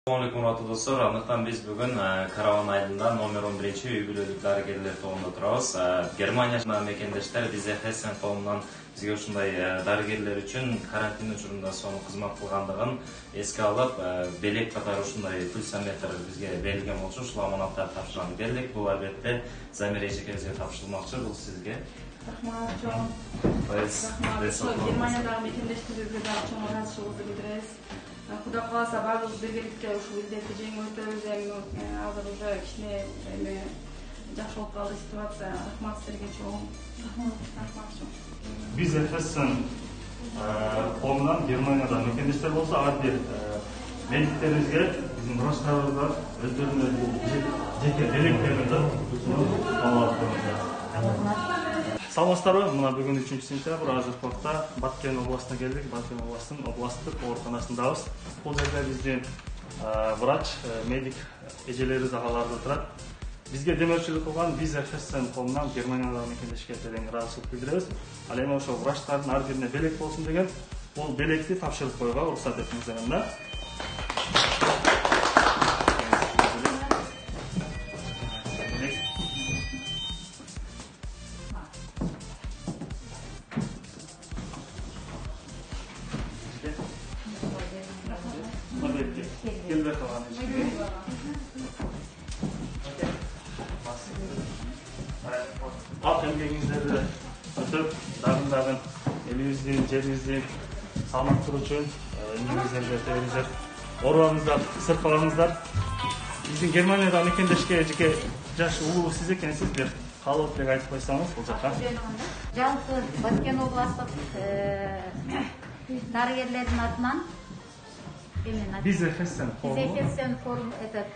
Assalamualaikum warahmatullahi dostlar. Андыктан биз бүгүн Караван айылында номер 11 үй бүлөлүк дарыгерлер тобунда турабыз. Германия мекендештер биз Хессен коомунан бизге ушундай дарыгерлер үчүн карантин учурунда сонун кызмат кылгандыгын эске алып, белек катары ушундай пульсометр бизге берилген болчу. Ушул аманаттарды тапшырганды бердик. Бул албетте Замира эжекебизге тапшырылмакчы. Бул сизге. Рахмат, чоң. Рахмат. Германиядагы мекендештерибизге дагы чоң ыраазычылыгыбызды билдиребиз. Куда каласа баардыгыбыз биргеликте ушул илдетти жеңип өтөбүз. Эми азыр уже кичине жакшы болуп калды ситуация. Рахмат силерге чоң. Рахмат чоң. Биз Хессен коомунан Германияда мекендештер болсо, ар бир медиктерибизге, биздин врачтарыбызга өздөрүнүн жеке белектерин саламатсыздарбы? Мына бүгүн 3 сентябрь азыркы убакта Баткен областына келдик. Баткен областынын областтык ооруканасындабыз. Бул жерде биздин врач, медик эжелерибиз, агаларыбыз турат. Бизге демөөрчүлүк кылган биз Хессен коомунан Германиядагы мекендешке терең ыраазычылык билдиребиз. Ал эми ошол врачтардын ар бирине белек болсун деген бул белекти тапшырып коюуга уруксат этиңиздер да. Ак эмгегиңиздерди өтөп, дагы элибиздин, жерибиздин саламаттыгы үчүн эмгегиңиздерди өтөңүздөр. Оорубаңыздар, сыркабаңыздар. Биздин Германияда мекендешке жеке жаш улуу сиз экенсиз, бир каалоо тилек айтып койсоңуз бул жака. Жалпы Баткен областык дарыгерлердин атынан Биз Хессен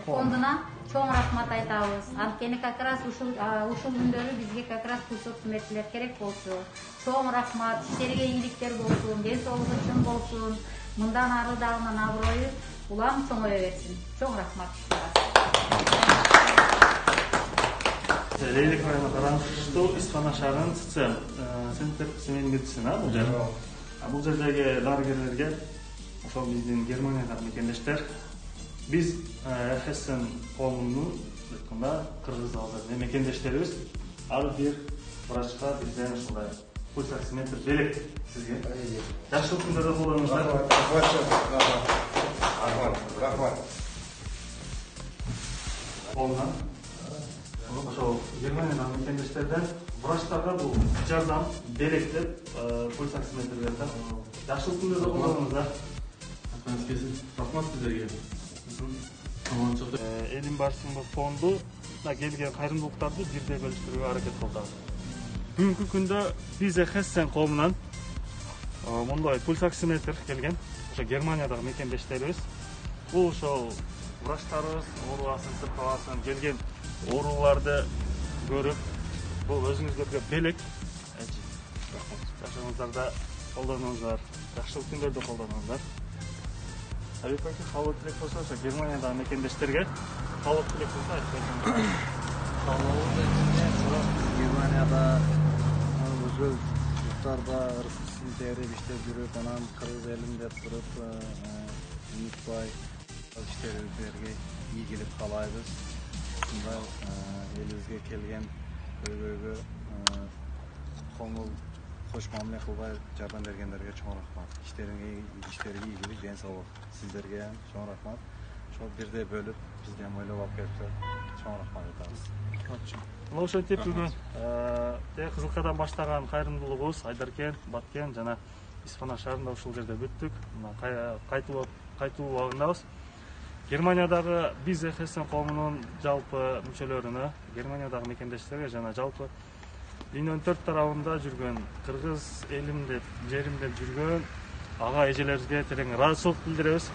фондуна чоң рахмат айтабыз. Анткени как раз ушул күндөрү бизге как раз пульсометрлер керек болчу. Чоң рахмат, иштерге ийгиликтер болсун, ден соолугу үчүн болсун. Мындан ары дагы аброю улам чоңое берсин. Чоң рахмат. Лейлик районуна караныштуу Испана шаарынын Центр семейной медицина бул жер. Бул жердеги дарыгерлерге ошол биздин Германиядагы мекендештер, биз Хессен коомунун айтканда кыргыз аларды мекендештерибиз ар бир врачка бизден ушундай пульсометр белек сизге. Жакшылык күндөрдө колдонуңуздар. Рахмат. Коомунан ошол Германиядагы мекендештерден врачтарга бул жардам белек деп пульсометр берди. Жакшылык күндөрдө колдонуңуздар. Рахмат сіздерге. Элим барысында фонду келген кайрымдуулуктарды бирдей бөлүштүрүүгө аракет кылдык. Бүгүнкү күндө биз Хессен коомунан мындай пульсоксиметр келген. Ошо Германиядагы мекендештерибиз. Бул ошол врачтарыбыз оорубасын, сыркабасын келген ооруларды көрүп, бул өзүңүздөргө белек. Жашооңуздарда колдонуңуздар, жакшылык күндөрдө колдонуңуздар. Албетте каалоо тилек болсо, ошо Германиядагы мекендештерге каалоо тилек болсо айтып койсоңуз. Германияда өзгө журттарда ырыскысын терип иштеп жүрүп, анан кыргыз элим деп туруп унутпай иштерибизге ийгилик каалайбыз. Ушундай элибизге келген көйгөйгө коңул хош мамиле кылбай жардам бергендерге чоң рахмат. Иштериге ийгилик, ден соолук. Сиздерге чоң рахмат. Ошол бирдей бөлүп бизге ойлоп алып келиптер. Чоң рахмат айтабыз. Ошентип бүгүн Кызылкадан баштаган кайрымдуулугубуз Айдаркен, Баткен жана Испана шаарында ушул жерде бүттүк. Кайтуу убагындабыз. Германиядагы биз Хессен коомунун жалпы мүчөлөрүнө, Германиядагы мекендештерге жана жалпы дүйнөнүн 4 тарабында жүргөн кыргыз элим деп, жерим деп жүргөн ага эжелерибизге терең ыраазычылык билдиребиз.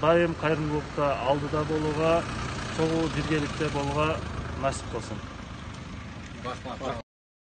Дайым кайрымдуулукта алдыда болууга, чогуу биргеликте болууга насип болсун.